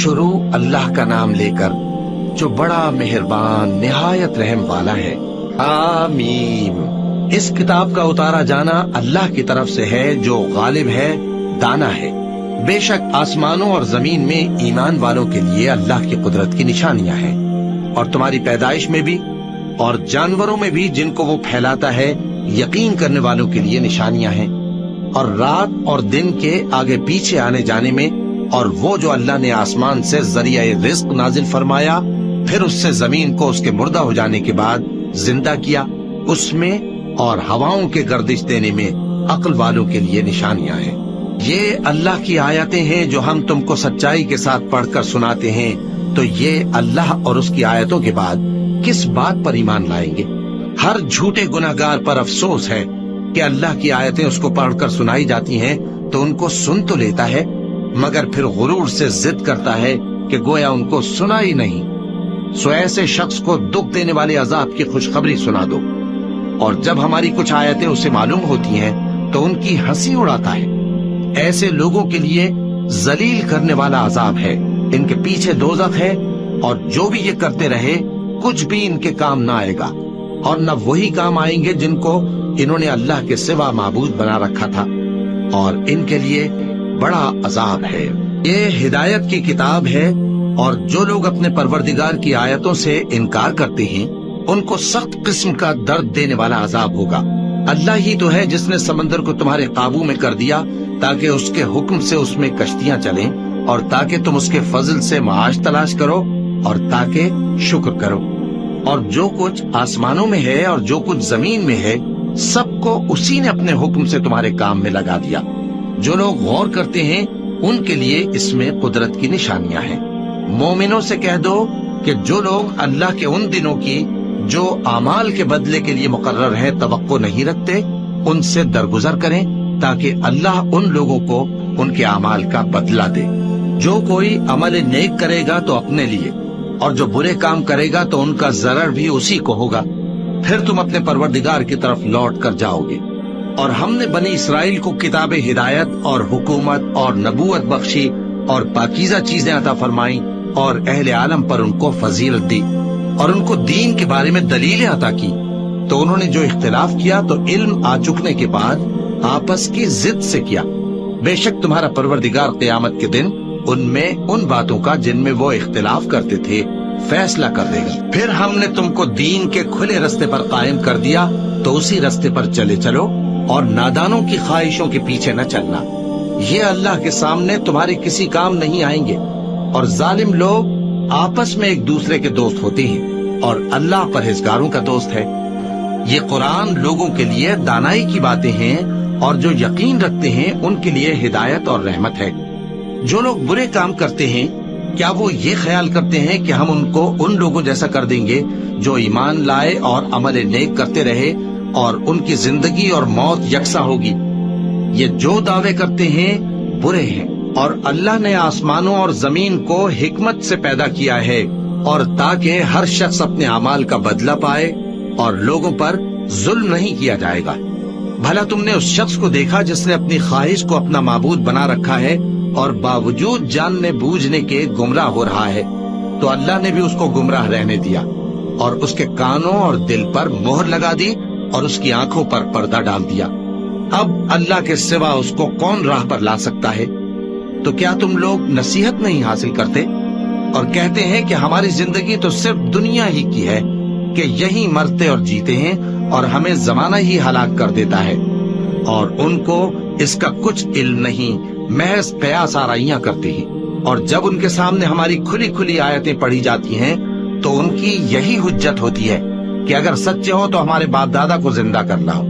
शुरू अल्लाह का नाम लेकर जो बड़ा मेहरबान निहायत रहम वाला है। आमीन। इस किताब का उतारा जाना अल्लाह की तरफ से है जो गालिब है, दाना है। बेशक आसमानों और जमीन में ईमान वालों के लिए अल्लाह की कुदरत की निशानियां हैं, और तुम्हारी पैदाइश में भी और जानवरों में भी जिनको वो फैलाता है यकीन करने वालों के लिए निशानियां हैं। और रात और दिन के आगे पीछे आने जाने में, और वो जो अल्लाह ने आसमान से जरिया रिज्क नाजिल फरमाया, फिर उससे जमीन को उसके मुर्दा हो जाने के बाद जिंदा किया, उसमें और हवाओं के गर्दिश देने में अक्ल वालों के लिए निशानियां हैं। ये अल्लाह की आयतें हैं जो हम तुमको सच्चाई के साथ पढ़कर सुनाते हैं। तो ये अल्लाह और उसकी आयतों के बाद किस बात पर ईमान लाएंगे? हर झूठे गुनाहगार पर अफसोस है कि अल्लाह की आयतें उसको पढ़कर सुनाई जाती हैं तो उनको सुन तो लेता है, मगर फिर गुरूर से जिद करता है कि गोया उनको सुना ही नहीं। सो ऐसे शख्स को दुख देने वाले अजाब की खुशखबरी सुना दो। और जब हमारी कुछ आयतें उसे मालूम होती हैं तो उनकी हंसी उड़ाता है। ऐसे लोगों के लिए जलील करने वाला अजाब है, इनके पीछे दोज़ख है, और जो भी ये करते रहे कुछ भी इनके काम ना आएगा, और न वही काम आएंगे जिनको इन्होंने अल्लाह के सिवा माबूद बना रखा था, और इनके लिए बड़ा अजाब है। ये हिदायत की किताब है, और जो लोग अपने परवरदिगार की आयतों से इनकार करते हैं उनको सख्त किस्म का दर्द देने वाला अजाब होगा। अल्लाह ही तो है जिसने समंदर को तुम्हारे काबू में कर दिया ताकि उसके हुक्म से उसमें कश्तियां चलें, और ताकि तुम उसके फजल से माश तलाश करो, और ताकि शुक्र करो। और जो कुछ आसमानों में है और जो कुछ जमीन में है, सबको उसी ने अपने हुक्म से तुम्हारे काम में लगा दिया। जो लोग गौर करते हैं उनके लिए इसमें कुदरत की निशानियां हैं। मोमिनों से कह दो कि जो लोग अल्लाह के उन दिनों की जो आमाल के बदले के लिए मुकर्रर है तवक्को नहीं रखते, उनसे दरगुजर करें ताकि अल्लाह उन लोगों को उनके आमाल का बदला दे। जो कोई अमल नेक करेगा तो अपने लिए, और जो बुरे काम करेगा तो उनका जरर भी उसी को होगा। फिर तुम अपने परवरदिगार की तरफ लौट कर जाओगे। और हमने बनी इसराइल को किताब हिदायत और हुकूमत और नबूवत बख्शी और पाकीज़ा चीजें अता फरमाई, और अहले आलम पर उनको फजीलत दी, और उनको दीन के बारे में दलीलें अता की। तो उन्होंने जो इख्तिलाफ किया तो इल्म आ चुकने के बाद आपस की जिद से किया। बेशक तुम्हारा परवरदिगार क़यामत के दिन उनमें उन बातों का जिनमें वो इख्तिलाफ करते थे फैसला कर देगा। फिर हमने तुमको दीन के खुले रास्ते पर कायम कर दिया, तो उसी रास्ते पर चले चलो, और नादानों की ख्वाहिशों के पीछे न चलना। ये अल्लाह के सामने तुम्हारे किसी काम नहीं आएंगे। और जालिम लोग आपस में एक दूसरे के दोस्त होते हैं, और अल्लाह परहेजगारों का दोस्त है। ये कुरान लोगों के लिए दानाई की बातें हैं, और जो यकीन रखते हैं उनके लिए हिदायत और रहमत है। जो लोग बुरे काम करते हैं, क्या वो ये ख्याल करते हैं कि हम उनको उन लोगों जैसा कर देंगे जो ईमान लाए और अमल नेक करते रहे, और उनकी जिंदगी और मौत यकसा होगी? ये जो दावे करते हैं बुरे हैं। और अल्लाह ने आसमानों और जमीन को हिकमत से पैदा किया है, और ताकि हर शख्स अपने अमाल का बदला पाए, और लोगों पर जुल्म नहीं किया जाएगा। भला तुमने उस शख्स को देखा जिसने अपनी ख्वाहिश को अपना माबूद बना रखा है, और बावजूद जानने बूझने के गुमराह हो रहा है? तो अल्लाह ने भी उसको गुमराह रहने दिया, और उसके कानों और दिल पर मोहर लगा दी, और उसकी आंखों पर पर्दा डाल दिया। अब अल्लाह के सिवा उसको कौन राह पर ला सकता है? तो क्या तुम लोग नसीहत नहीं हासिल करते और कहते हैं कि हमारी जिंदगी तो सिर्फ दुनिया ही की है, कि यही मरते और जीते हैं, और हमें जमाना ही हलाक कर देता है, और उनको इसका कुछ इल्म नहीं, महज कयास आराइयां करते हैं। और जब उनके सामने हमारी खुली खुली आयतें पढ़ी जाती हैं तो उनकी यही हुज्जत होती है कि अगर सच्चे हो तो हमारे बाप दादा को जिंदा करना हो।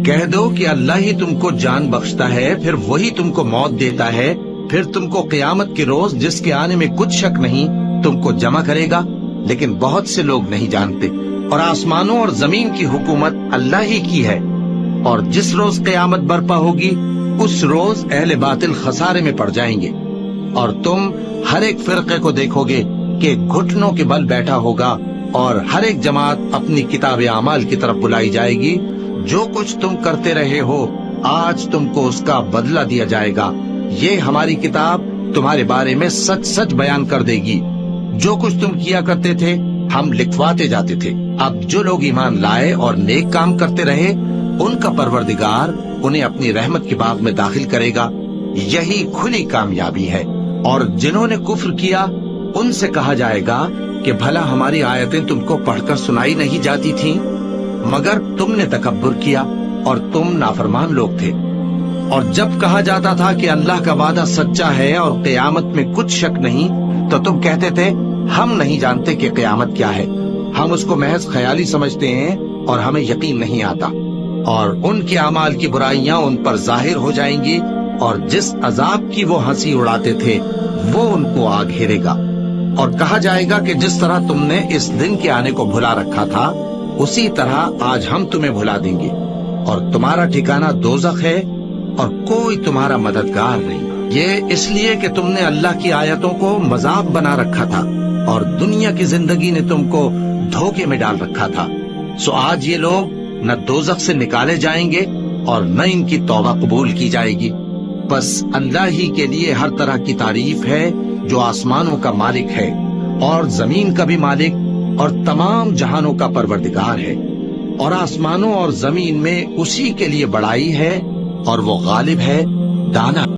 कह दो कि अल्लाह ही तुमको जान बख्शता है, फिर वही तुमको मौत देता है, फिर तुमको क़यामत के रोज जिसके आने में कुछ शक नहीं तुमको जमा करेगा। लेकिन बहुत से लोग नहीं जानते। और आसमानों और जमीन की हुकूमत अल्लाह ही की है, और जिस रोज क़यामत बर्पा होगी उस रोज अहले बातिल खसारे में पड़ जाएंगे। और तुम हर एक फिरके को देखोगे कि घुटनों के बल बैठा होगा, और हर एक जमात अपनी किताब आमाल की तरफ बुलाई जाएगी। जो कुछ तुम करते रहे हो आज तुमको उसका बदला दिया जाएगा। ये हमारी किताब تمہارے بارے میں سچ سچ بیان کر دے گی۔ جو کچھ تم کیا کرتے تھے ہم لکھواتے جاتے تھے۔ اب جو لوگ ایمان لائے اور نیک کام کرتے رہے ان کا پروردگار انہیں اپنی رحمت کے باغ میں داخل کرے گا، یہی کھلی کامیابی ہے۔ اور جنہوں نے کفر کیا ان سے کہا جائے گا کہ بھلا ہماری آیتیں تم کو پڑھ کر سنائی نہیں جاتی تھیں، مگر تم نے تکبر کیا اور تم نافرمان لوگ تھے۔ اور جب کہا جاتا تھا کہ اللہ کا وعدہ سچا ہے اور قیامت میں کچھ شک نہیں، تو تم کہتے تھے ہم نہیں جانتے کہ قیامت کیا ہے، ہم اس کو محض خیالی سمجھتے ہیں اور ہمیں یقین نہیں آتا۔ اور ان کے اعمال کی برائیاں ان پر ظاہر ہو جائیں گی، اور جس عذاب کی وہ ہنسی اڑاتے تھے وہ ان کو آ گھیرے گا۔ اور کہا جائے گا کہ جس طرح تم نے اس دن کے آنے کو بھلا رکھا تھا اسی طرح آج ہم تمہیں بھلا دیں گے، اور تمہارا ٹھکانہ دوزخ ہے اور کوئی تمہارا مددگار نہیں۔ یہ اس لیے کہ تم نے اللہ کی آیتوں کو مذاق بنا رکھا تھا اور دنیا کی زندگی نے تم کو دھوکے میں ڈال رکھا تھا، سو آج یہ لوگ نہ دوزخ سے نکالے جائیں گے اور نہ ان کی توبہ قبول کی جائے گی۔ بس اللہ ہی کے لیے ہر طرح کی تعریف ہے جو آسمانوں کا مالک ہے اور زمین کا بھی مالک اور تمام جہانوں کا پروردگار ہے، اور آسمانوں اور زمین میں اسی کے لیے بڑائی ہے اور وہ غالب ہے، دانا